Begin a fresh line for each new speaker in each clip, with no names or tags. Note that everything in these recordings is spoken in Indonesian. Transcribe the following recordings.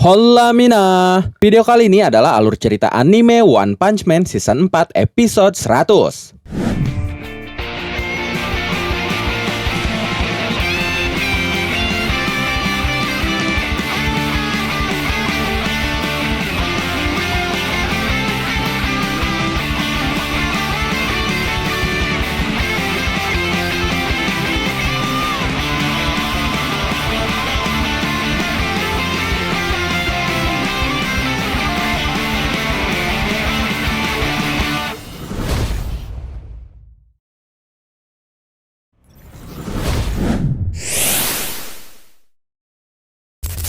Hola Mina. Video kali ini adalah alur cerita anime One Punch Man Season 4 episode 100.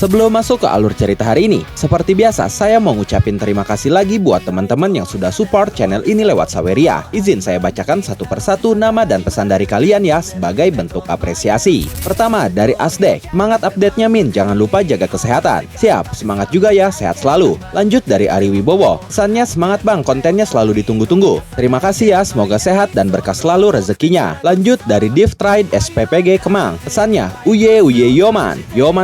Sebelum masuk ke alur cerita hari ini, seperti biasa saya mau ngucapin terima kasih lagi buat teman-teman yang sudah support channel ini lewat Saweria. Izin saya bacakan satu persatu nama dan pesan dari kalian ya sebagai bentuk apresiasi. Pertama, dari Asdek, semangat update-nya Min, jangan lupa jaga kesehatan. Siap, semangat juga ya, sehat selalu. Lanjut dari Ari Wibowo, pesannya semangat bang, kontennya selalu ditunggu-tunggu. Terima kasih ya, semoga sehat dan berkah selalu rezekinya. Lanjut dari Div Trade SPPG Kemang, pesannya uye yoman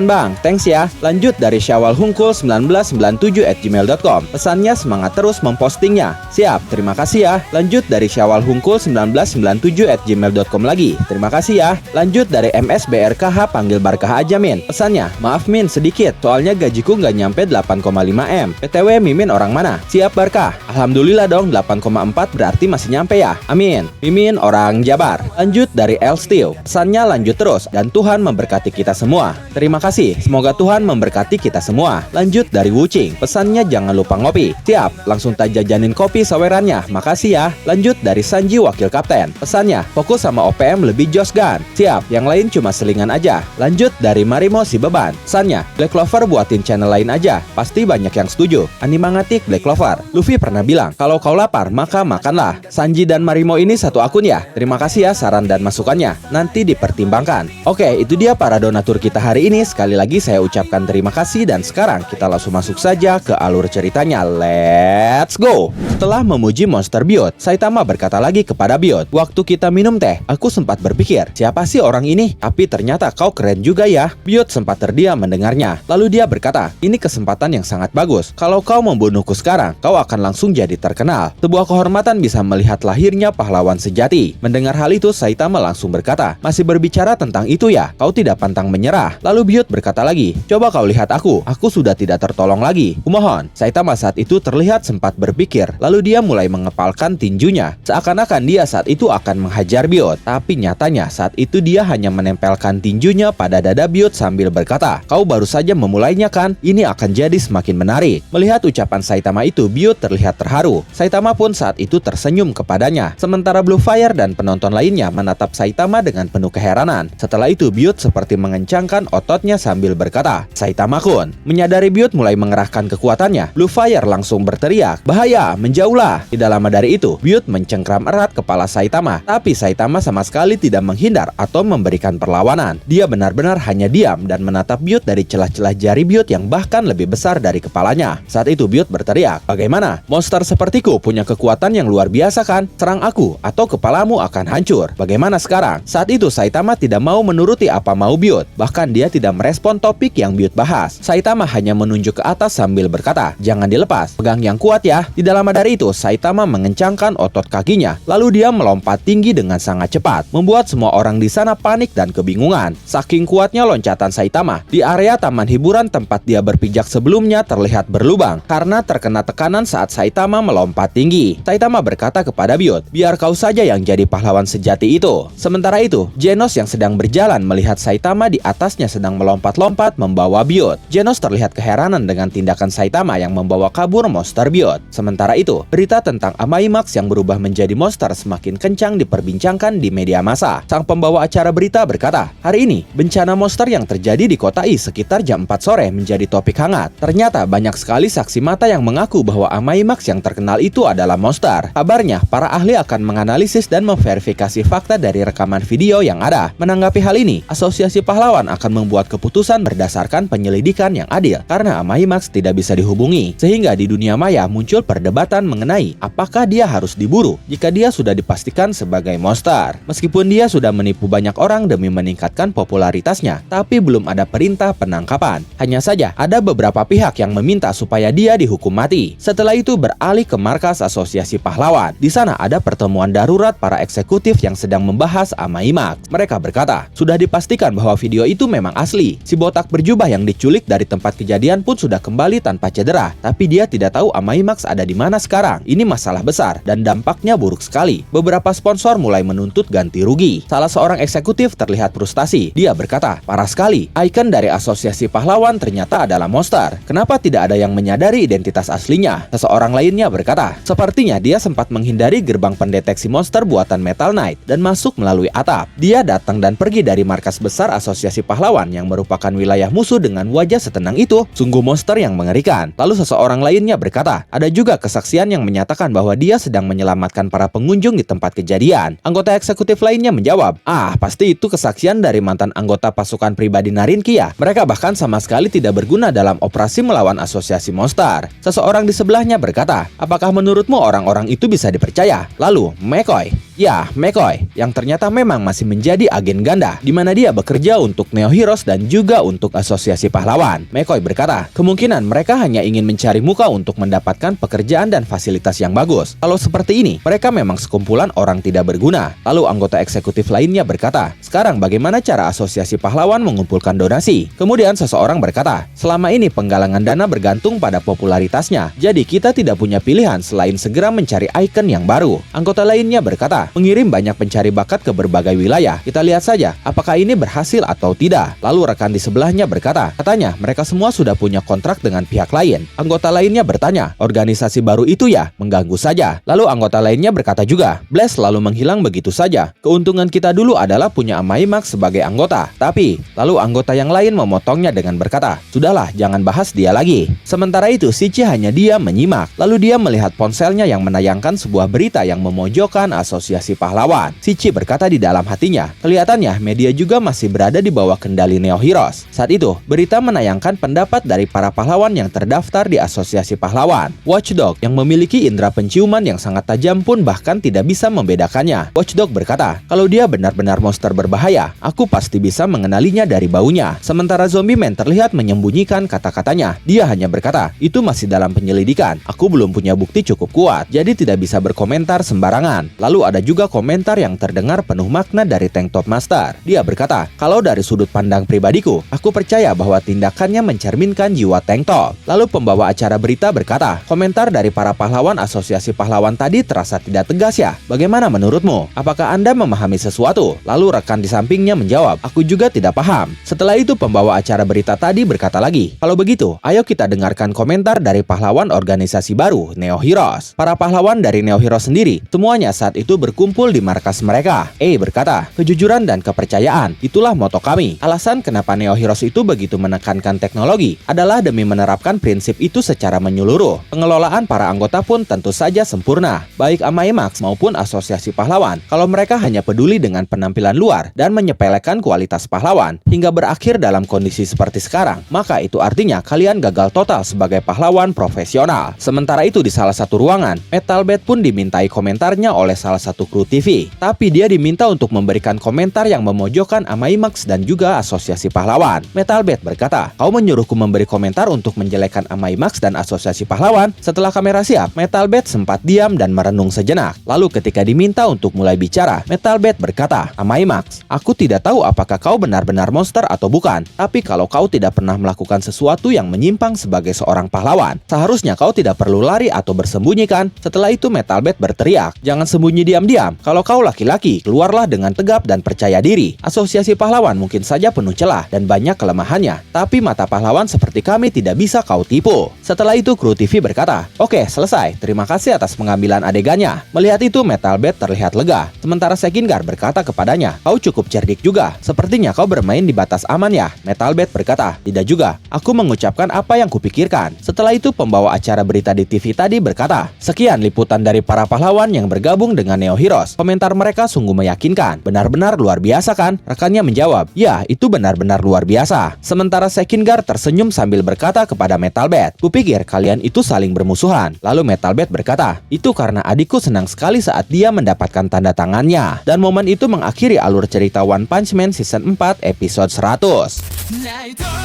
bang, thanks ya. Lanjut dari Syawal Hungkul 1997@gmail.com, pesannya semangat terus mempostingnya. Siap, terima kasih ya. Lanjut dari Syawal Hungkul 1997@gmail.com lagi, terima kasih ya. Lanjut dari MSBRKH panggil Barkah aja Min, pesannya maaf Min sedikit, soalnya gajiku nggak nyampe 8,5 M. PTW Mimin orang mana? Siap Barkah, alhamdulillah dong 8,4 berarti masih nyampe ya, amin. Mimin orang Jabar. Lanjut dari Elsteel, pesannya lanjut terus dan Tuhan memberkati kita semua. Terima kasih, semoga Tuhan memberkati kita semua. Lanjut dari Wucing, pesannya jangan lupa ngopi. Siap, langsung tak jajanin kopi sawerannya, makasih ya. Lanjut dari Sanji Wakil Kapten, pesannya fokus sama OPM lebih jos gan. Siap, yang lain cuma selingan aja. Lanjut dari Marimo si beban, pesannya Black Clover buatin channel lain aja, pasti banyak yang setuju. Animangatik Black Clover, Luffy pernah bilang kalau kau lapar maka makanlah. Sanji dan Marimo ini satu akun ya. Terima kasih ya saran dan masukannya, nanti dipertimbangkan. Oke, itu dia para donatur kita hari ini. Sekali lagi saya ucapkan terima kasih dan sekarang kita langsung masuk saja ke alur ceritanya. Let's go. Setelah memuji monster Biyot, Saitama berkata lagi kepada Biyot, waktu kita minum teh, aku sempat berpikir, siapa sih orang ini? Tapi ternyata kau keren juga ya. Biyot sempat terdiam mendengarnya. Lalu dia berkata, ini kesempatan yang sangat bagus. Kalau kau membunuhku sekarang, kau akan langsung jadi terkenal. Sebuah kehormatan bisa melihat lahirnya pahlawan sejati. Mendengar hal itu, Saitama langsung berkata, masih berbicara tentang itu ya? Kau tidak pantang menyerah. Lalu Biyot berkata lagi, coba kau lihat aku sudah tidak tertolong lagi. Kumohon. Saitama saat itu terlihat sempat berpikir, lalu dia mulai mengepalkan tinjunya. Seakan-akan dia saat itu akan menghajar Biyot, tapi nyatanya saat itu dia hanya menempelkan tinjunya pada dada Biyot sambil berkata, kau baru saja memulainya kan? Ini akan jadi semakin menarik. Melihat ucapan Saitama itu, Biyot terlihat terharu. Saitama pun saat itu tersenyum kepadanya. Sementara Blue Fire dan penonton lainnya menatap Saitama dengan penuh keheranan. Setelah itu Biyot seperti mengencangkan ototnya sambil berkata, Saitama kun. Menyadari Biyot mulai mengerahkan kekuatannya, Blue Fire langsung berteriak, bahaya, menjauhlah. Tidak lama dari itu, Biyot mencengkram erat kepala Saitama, tapi Saitama sama sekali tidak menghindar atau memberikan perlawanan. Dia benar-benar hanya diam dan menatap Biyot dari celah-celah jari Biyot yang bahkan lebih besar dari kepalanya. Saat itu Biyot berteriak, bagaimana? Monster sepertiku punya kekuatan yang luar biasa kan? Serang aku atau kepalamu akan hancur. Bagaimana sekarang? Saat itu Saitama tidak mau menuruti apa mau Biyot. Bahkan dia tidak merespon topik yang Biyot bahas. Saitama hanya menunjuk ke atas sambil berkata, jangan dilepas, pegang yang kuat ya. Tidak lama dari itu, Saitama mengencangkan otot kakinya. Lalu dia melompat tinggi dengan sangat cepat, membuat semua orang di sana panik dan kebingungan. Saking kuatnya loncatan Saitama, di area taman hiburan tempat dia berpijak sebelumnya terlihat berlubang karena terkena tekanan saat Saitama melompat tinggi. Saitama berkata kepada Biyot, biar kau saja yang jadi pahlawan sejati itu. Sementara itu, Genos yang sedang berjalan melihat Saitama di atasnya sedang melompat-lompat membawa Biyot. Genos terlihat keheranan dengan tindakan Saitama yang membawa kabur monster Biyot. Sementara itu, berita tentang Amaimax yang berubah menjadi monster semakin kencang diperbincangkan di media massa. Sang pembawa acara berita berkata, hari ini, bencana monster yang terjadi di kota I sekitar jam 4 sore menjadi topik hangat. Ternyata banyak sekali saksi mata yang mengaku bahwa Amaimax yang terkenal itu adalah monster. Kabarnya, para ahli akan menganalisis dan memverifikasi fakta dari rekaman video yang ada. Menanggapi hal ini, Asosiasi Pahlawan akan membuat keputusan berdasarkan berdasarkan penyelidikan yang adil karena Amaimax tidak bisa dihubungi. Sehingga di dunia maya muncul perdebatan mengenai apakah dia harus diburu jika dia sudah dipastikan sebagai monster. Meskipun dia sudah menipu banyak orang demi meningkatkan popularitasnya, tapi belum ada perintah penangkapan. Hanya saja ada beberapa pihak yang meminta supaya dia dihukum mati. Setelah itu beralih ke markas Asosiasi Pahlawan. Di sana ada pertemuan darurat para eksekutif yang sedang membahas Amaimax. Mereka berkata, sudah dipastikan bahwa video itu memang asli. Si botak berjubah yang diculik dari tempat kejadian pun sudah kembali tanpa cedera, tapi dia tidak tahu Amaimax ada di mana sekarang. Ini masalah besar dan dampaknya buruk sekali. Beberapa sponsor mulai menuntut ganti rugi. Salah seorang eksekutif terlihat frustasi. Dia berkata, parah sekali. Ikon dari Asosiasi Pahlawan ternyata adalah monster. Kenapa tidak ada yang menyadari identitas aslinya? Seseorang lainnya berkata, sepertinya dia sempat menghindari gerbang pendeteksi monster buatan Metal Knight dan masuk melalui atap. Dia datang dan pergi dari markas besar Asosiasi Pahlawan yang merupakan wilayah musuh dengan wajah setenang itu. Sungguh monster yang mengerikan. Lalu seseorang lainnya berkata, ada juga kesaksian yang menyatakan bahwa dia sedang menyelamatkan para pengunjung di tempat kejadian. Anggota eksekutif lainnya menjawab, pasti itu kesaksian dari mantan anggota pasukan pribadi Narinki ya. Mereka bahkan sama sekali tidak berguna dalam operasi melawan Asosiasi Monster. Seseorang di sebelahnya berkata, apakah menurutmu orang-orang itu bisa dipercaya? Lalu, McCoy. Ya, McCoy, yang ternyata memang masih menjadi agen ganda, di mana dia bekerja untuk Neo Heroes dan juga untuk Asosiasi Pahlawan. McCoy berkata, kemungkinan mereka hanya ingin mencari muka untuk mendapatkan pekerjaan dan fasilitas yang bagus. Kalau seperti ini, mereka memang sekumpulan orang tidak berguna. Lalu anggota eksekutif lainnya berkata, sekarang bagaimana cara Asosiasi Pahlawan mengumpulkan donasi? Kemudian seseorang berkata, selama ini penggalangan dana bergantung pada popularitasnya, jadi kita tidak punya pilihan selain segera mencari ikon yang baru. Anggota lainnya berkata, mengirim banyak pencari bakat ke berbagai wilayah. Kita lihat saja apakah ini berhasil atau tidak. Lalu rekan di sebelahnya berkata, katanya mereka semua sudah punya kontrak dengan pihak lain. Anggota lainnya bertanya, organisasi baru itu ya? Mengganggu saja. Lalu anggota lainnya berkata juga, Blast lalu menghilang begitu saja. Keuntungan kita dulu adalah punya Amaimax sebagai anggota. Tapi, lalu anggota yang lain memotongnya dengan berkata, sudahlah, jangan bahas dia lagi. Sementara itu, Shichi hanya diam menyimak. Lalu dia melihat ponselnya yang menayangkan sebuah berita yang memojokkan Asosiasi Pahlawan. Shichi berkata di dalam hatinya, kelihatannya media juga masih berada di bawah kendali Neo Heroes. Saat itu, berita menayangkan pendapat dari para pahlawan yang terdaftar di Asosiasi Pahlawan. Watchdog yang memiliki indera penciuman yang sangat tajam pun bahkan tidak bisa membedakannya. Watchdog berkata, kalau dia benar-benar monster berbahaya, aku pasti bisa mengenalinya dari baunya. Sementara Zombie Man terlihat menyembunyikan kata-katanya. Dia hanya berkata, itu masih dalam penyelidikan. Aku belum punya bukti cukup kuat, jadi tidak bisa berkomentar sembarangan. Lalu ada juga komentar yang terdengar penuh makna dari Tank Top Master. Dia berkata, kalau dari sudut pandang pribadiku, aku percaya bahwa tindakannya mencerminkan jiwa Tank Top. Lalu pembawa acara berita berkata, komentar dari para pahlawan Asosiasi Pahlawan tadi terasa tidak tegas ya. Bagaimana menurutmu? Apakah Anda memahami sesuatu? Lalu rekan di sampingnya menjawab, aku juga tidak paham. Setelah itu pembawa acara berita tadi berkata lagi, kalau begitu, ayo kita dengarkan komentar dari pahlawan organisasi baru, Neo Heroes. Para pahlawan dari Neo Heroes sendiri, semuanya saat itu berkumpul di markas mereka. Berkata, kejujuran dan kepercayaan, itulah moto kami. Alasan kenapa Neo Heroes itu begitu menekankan teknologi adalah demi menerapkan prinsip itu secara menyeluruh. Pengelolaan para anggota pun tentu saja sempurna, baik Amaimax maupun Asosiasi Pahlawan. Kalau mereka hanya peduli dengan penampilan luar dan menyepelekan kualitas pahlawan hingga berakhir dalam kondisi seperti sekarang, maka itu artinya kalian gagal total sebagai pahlawan profesional. Sementara itu di salah satu ruangan, Metal Bat pun dimintai komentarnya oleh salah satu kru TV. Tapi dia diminta untuk memberikan komentar yang memojokkan Amaimax dan juga Asosiasi Pahlawan. Metal Bat berkata, kau menyuruhku memberi komentar untuk menjelekkan Amaimax dan Asosiasi Pahlawan? Setelah kamera siap, Metal Bat sempat diam dan merenung sejenak. Lalu ketika diminta untuk mulai bicara, Metal Bat berkata, Amaimax, aku tidak tahu apakah kau benar-benar monster atau bukan. Tapi kalau kau tidak pernah melakukan sesuatu yang menyimpang sebagai seorang pahlawan, seharusnya kau tidak perlu lari atau bersembunyi kan? Setelah itu Metal Bat berteriak, jangan sembunyi diam-diam. Kalau kau laki-laki, keluarlah dengan tegap dan percaya diri. Asosiasi Pahlawan mungkin saja penuh celah dan banyak kelemahannya, tapi mata pahlawan seperti kami tidak bisa kau tipu. Setelah itu kru TV berkata, oke, selesai. Terima kasih atas pengambilan adegannya. Melihat itu Metal Bat terlihat lega. Sementara Sekingar berkata kepadanya, kau cukup cerdik juga. Sepertinya kau bermain di batas aman ya. Metal Bat berkata, tidak juga. Aku mengucapkan apa yang kupikirkan. Setelah itu pembawa acara berita di TV tadi berkata, sekian liputan dari para pahlawan yang bergabung dengan Neo no Heroes. Komentar mereka sungguh meyakinkan. Benar-benar luar biasa kan? Rekannya menjawab, ya itu benar-benar luar biasa. Sementara Sekingar tersenyum sambil berkata kepada Metalbat, kupikir kalian itu saling bermusuhan. Lalu Metalbat berkata, itu karena adikku senang sekali saat dia mendapatkan tanda tangannya. Dan momen itu mengakhiri alur cerita One Punch Man Season 4 episode 100.